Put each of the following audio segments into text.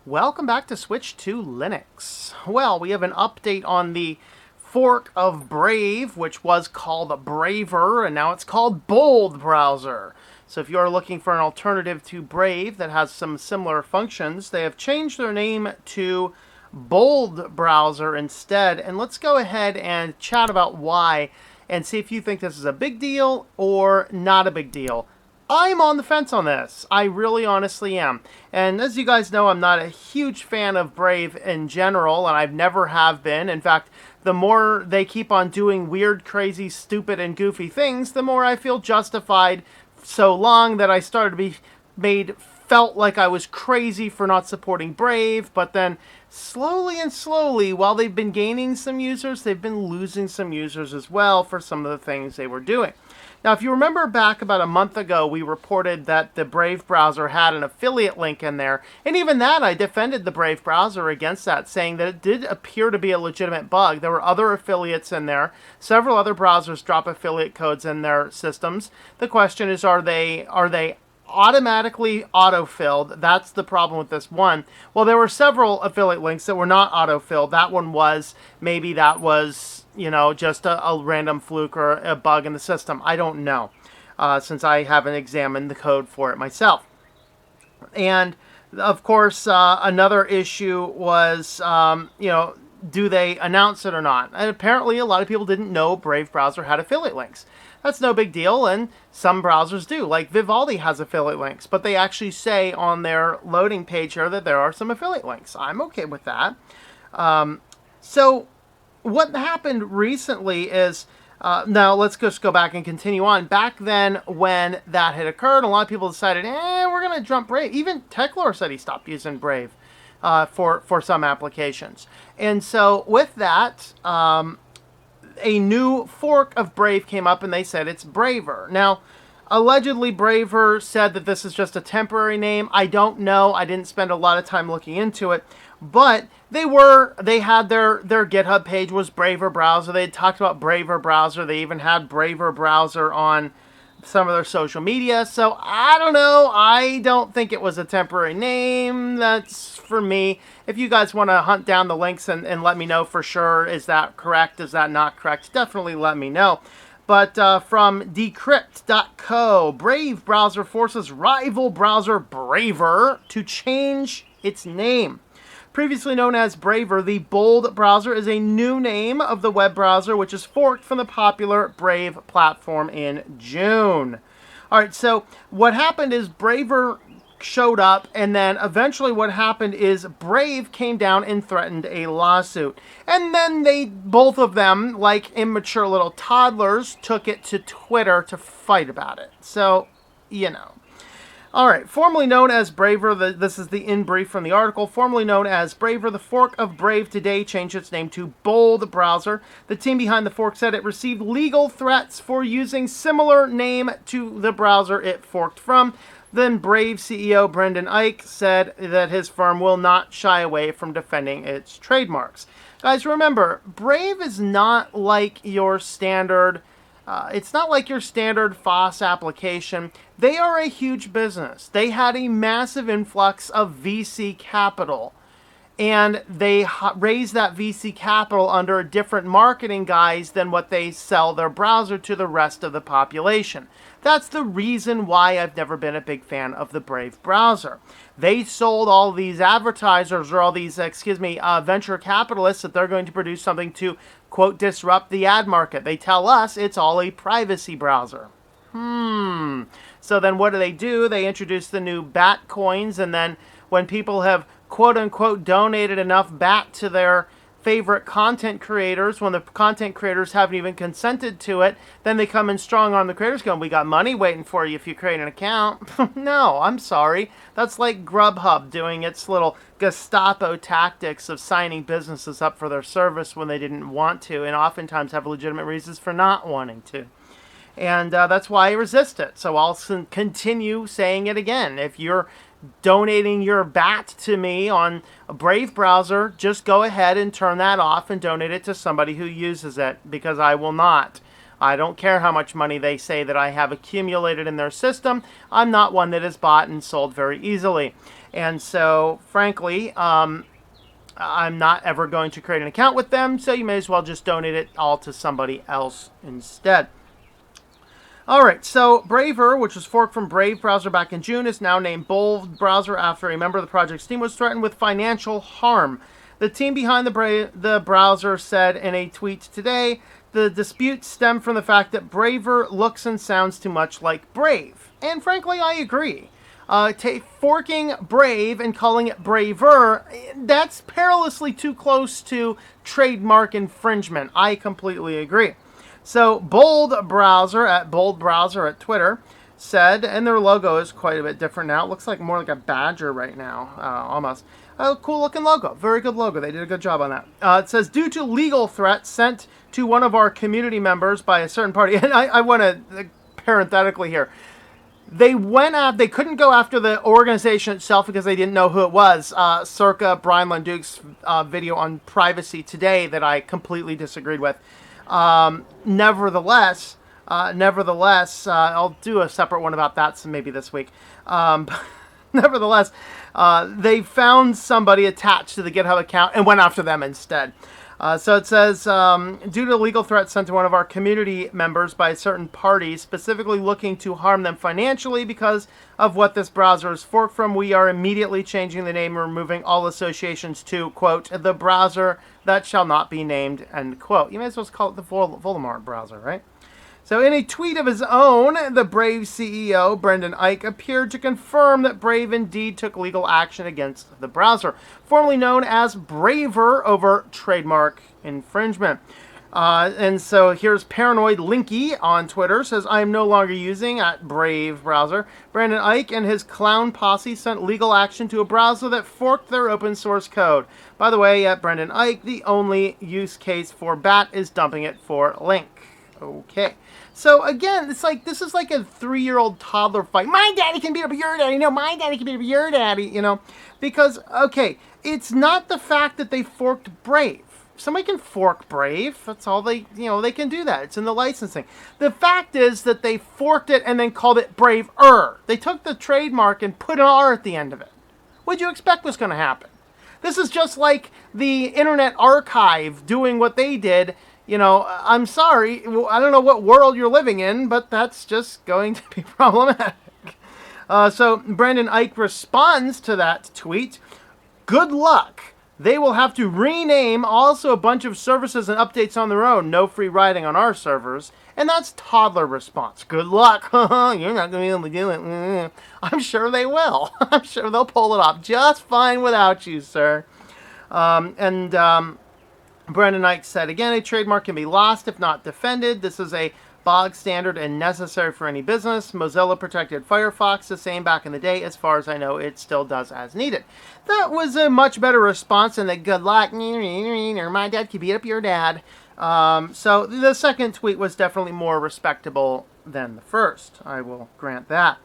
Welcome back to Switch to Linux. Well, we have an update on the fork of Brave, which was called Braver, and now it's called Bold Browser. So if you're looking for an alternative to Brave that has some similar functions, they have changed their name to Bold Browser instead. And let's go ahead and chat about why and see if you think this is a big deal or not a big deal. I'm on the fence on this. I really honestly am. And as you guys know, I'm not a huge fan of Brave in general, and I've never have been. In fact, the more they keep on doing weird, crazy, stupid, and goofy things, the more I feel justified so long that I started to be felt like I was crazy for not supporting Brave, but then slowly and slowly, while they've been gaining some users, they've been losing some users as well for some of the things they were doing. Now, if you remember back about a month ago, we reported that the Brave browser had an affiliate link in there. And even that, I defended the Brave browser against that, saying that it did appear to be a legitimate bug. There were other affiliates in there. Several other browsers drop affiliate codes in their systems. The question is, are they automatically autofilled? That's the problem with this one. Well, there were several affiliate links that were not autofilled. That one was, maybe that was, just a random fluke or a bug in the system. I don't know, since I haven't examined the code for it myself. And of course, another issue was, do they announce it or not? And apparently a lot of people didn't know Brave browser had affiliate links. That's no big deal, and some browsers do. Like Vivaldi has affiliate links, but they actually say on their loading page here that there are some affiliate links. I'm okay with that. So what happened recently is, now let's just go back and continue on. Back then when that had occurred, a lot of people decided, we're going to jump Brave. Even Techlore said he stopped using Brave for some applications. And so with that, a new fork of Brave came up and they said it's Braver. Now, allegedly Braver said that this is just a temporary name. I don't know. I didn't spend a lot of time looking into it. But they had their GitHub page was Braver Browser. They had talked about Braver Browser. They even had Braver Browser on some of their social media. So I don't know. I don't think it was a temporary name. That's for me. If you guys want to hunt down the links and let me know for sure, is that correct? Is that not correct? Definitely let me know. But from decrypt.co, Brave browser forces rival browser Braver to change its name. Previously known as Braver, the Bold browser is a new name of the web browser, which is forked from the popular Brave platform in June. All right, so what happened is Braver showed up, and then eventually what happened is Brave came down and threatened a lawsuit. And then both of them, like immature little toddlers, took it to Twitter to fight about it. So, All right, formerly known as Braver, this is the in brief from the article. Formerly known as Braver, the fork of Brave today changed its name to Bold Browser. The team behind the fork said it received legal threats for using similar name to the browser it forked from. Then Brave CEO Brendan Eich said that his firm will not shy away from defending its trademarks. Guys, remember, Brave is not like your standard... it's not like your standard FOSS application. They are a huge business. They had a massive influx of VC capital. And they raise that VC capital under a different marketing guise than what they sell their browser to the rest of the population. That's the reason why I've never been a big fan of the Brave browser. They sold all these advertisers or all these, venture capitalists that they're going to produce something to, quote, disrupt the ad market. They tell us it's all a privacy browser. So then what do? They introduce the new BAT coins, and then when people have quote-unquote donated enough BAT to their favorite content creators, when the content creators haven't even consented to it, then they come in strong on the creators going, we got money waiting for you if you create an account. No, I'm sorry. That's like Grubhub doing its little Gestapo tactics of signing businesses up for their service when they didn't want to, and oftentimes have legitimate reasons for not wanting to. And that's why I resist it. So I'll continue saying it again. If you're donating your BAT to me on a Brave browser, just go ahead and turn that off and donate it to somebody who uses it, because I will not. I don't care how much money they say that I have accumulated in their system. I'm not one that is bought and sold very easily. And so, frankly, I'm not ever going to create an account with them, so you may as well just donate it all to somebody else instead. All right, so Braver, which was forked from Brave browser back in June, is now named Bold browser after a member of the project's team was threatened with financial harm. The team behind the browser said in a tweet today, the dispute stemmed from the fact that Braver looks and sounds too much like Brave. And frankly, I agree. Forking Brave and calling it Braver, that's perilously too close to trademark infringement. I completely agree. So Bold Browser at Twitter said, and their logo is quite a bit different now. It looks like more like a badger right now, almost. A cool looking logo. Very good logo. They did a good job on that. It says, due to legal threats sent to one of our community members by a certain party, and I want to parenthetically here, they couldn't go after the organization itself because they didn't know who it was, circa Brian Lunduke's video on privacy today that I completely disagreed with. Nevertheless, I'll do a separate one about that maybe this week. Nevertheless, they found somebody attached to the GitHub account and went after them instead. So it says, due to legal threats sent to one of our community members by a certain party, specifically looking to harm them financially because of what this browser is forked from, we are immediately changing the name and removing all associations to, quote, the browser that shall not be named, end quote. You may as well call it the Voldemort browser, right? So in a tweet of his own, the Brave CEO, Brendan Eich, appeared to confirm that Brave indeed took legal action against the browser, formerly known as Braver, over trademark infringement. And so here's Paranoid Linky on Twitter, says, I am no longer using at Brave browser. Brendan Eich and his clown posse sent legal action to a browser that forked their open source code. By the way, at Brendan Eich, the only use case for BAT is dumping it for Link. Okay. So again, it's like, this is like a 3-year-old toddler fight. My daddy can beat up your daddy. No, my daddy can beat up your daddy, because, okay, it's not the fact that they forked Brave. Somebody can fork Brave. That's all they can do that. It's in the licensing. The fact is that they forked it and then called it Braver. They took the trademark and put an R at the end of it. What'd you expect was going to happen? This is just like the Internet Archive doing what they did. I'm sorry, I don't know what world you're living in, but that's just going to be problematic. So Brendan Eich responds to that tweet, good luck. They will have to rename also a bunch of services and updates on their own. No free riding on our servers. And that's toddler response. Good luck. You're not going to be able to do it. I'm sure they will. I'm sure they'll pull it off just fine without you, sir. Brendan Eich said, again, a trademark can be lost if not defended. This is a bog standard and necessary for any business. Mozilla protected Firefox the same back in the day. As far as I know, it still does as needed. That was a much better response than the good luck, or my dad can beat up your dad. So the second tweet was definitely more respectable than the first. I will grant that.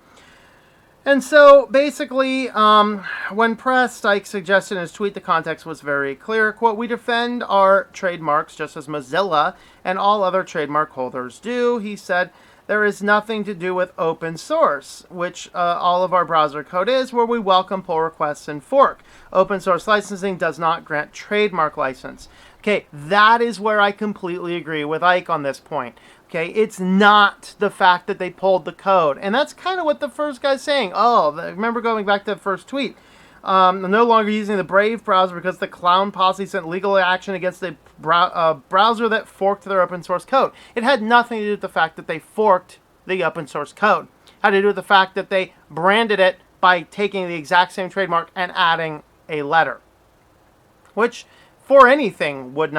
And so, basically, when pressed, Eich suggested in his tweet the context was very clear. Quote, we defend our trademarks just as Mozilla and all other trademark holders do. He said, there is nothing to do with open source, which all of our browser code is, where we welcome pull requests and fork. Open source licensing does not grant trademark license. Okay, that is where I completely agree with Eich on this point. Okay, it's not the fact that they pulled the code. And that's kind of what the first guy's saying. Remember going back to the first tweet. I'm no longer using the Brave browser because the clown posse sent legal action against the browser that forked their open source code. It had nothing to do with the fact that they forked the open source code. It had to do with the fact that they branded it by taking the exact same trademark and adding a letter. Which, for anything, would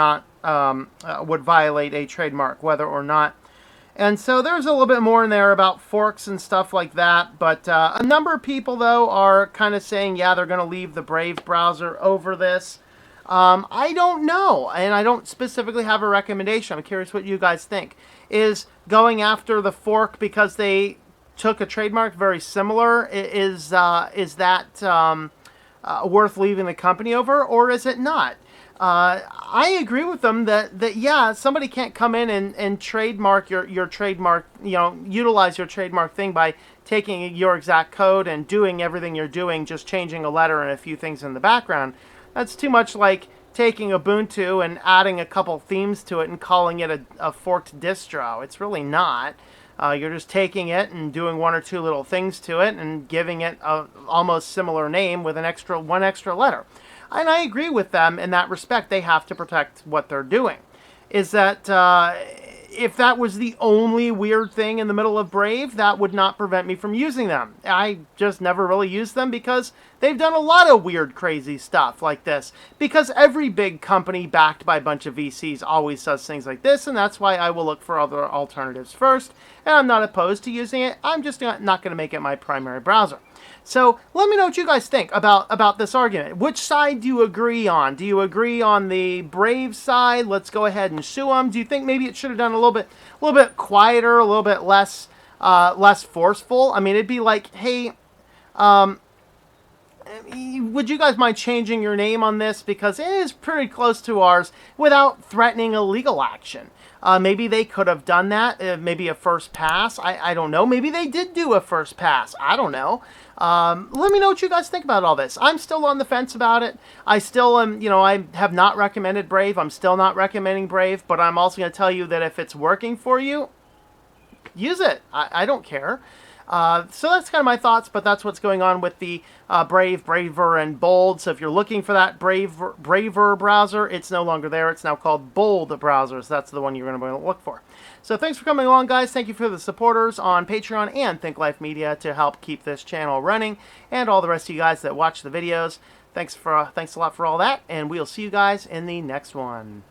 violate a trademark, whether or not. And so there's a little bit more in there about forks and stuff like that. But a number of people, though, are kind of saying, yeah, they're going to leave the Brave browser over this. I don't know. And I don't specifically have a recommendation. I'm curious what you guys think. Is going after the fork because they took a trademark very similar? Is that worth leaving the company over, or is it not? I agree with them that yeah, somebody can't come in and trademark your trademark, utilize your trademark thing by taking your exact code and doing everything you're doing, just changing a letter and a few things in the background. That's too much like taking Ubuntu and adding a couple themes to it and calling it a forked distro. It's really not. You're just taking it and doing one or two little things to it and giving it a almost similar name with one extra letter. And I agree with them in that respect. They have to protect what they're doing. Is that if that was the only weird thing in the middle of Brave, that would not prevent me from using them. I just never really used them because they've done a lot of weird, crazy stuff like this. Because every big company backed by a bunch of VCs always does things like this, and that's why I will look for other alternatives first. And I'm not opposed to using it. I'm just not going to make it my primary browser. So let me know what you guys think about this argument. Which side do you agree on? Do you agree on the Brave side? Let's go ahead and sue them. Do you think maybe it should have done a little bit quieter, a little bit less forceful? I mean, it'd be like, hey, would you guys mind changing your name on this because it is pretty close to ours without threatening a legal action? Maybe they could have done that, maybe a first pass. I don't know. Maybe they did do a first pass. I don't know. Let me know what you guys think about all this. I'm still on the fence about it. I still am, I have not recommended Brave. I'm still not recommending Brave, but I'm also going to tell you that if it's working for you, use it. I don't care. So that's kind of my thoughts, but that's what's going on with the Brave, Braver, and Bold. So if you're looking for that Braver browser, it's no longer there. It's now called Bold browser. So that's the one you're going to look for. So thanks for coming along, guys. Thank you for the supporters on Patreon and Think Life Media to help keep this channel running, and all the rest of you guys that watch the videos. Thanks a lot for all that, and we'll see you guys in the next one.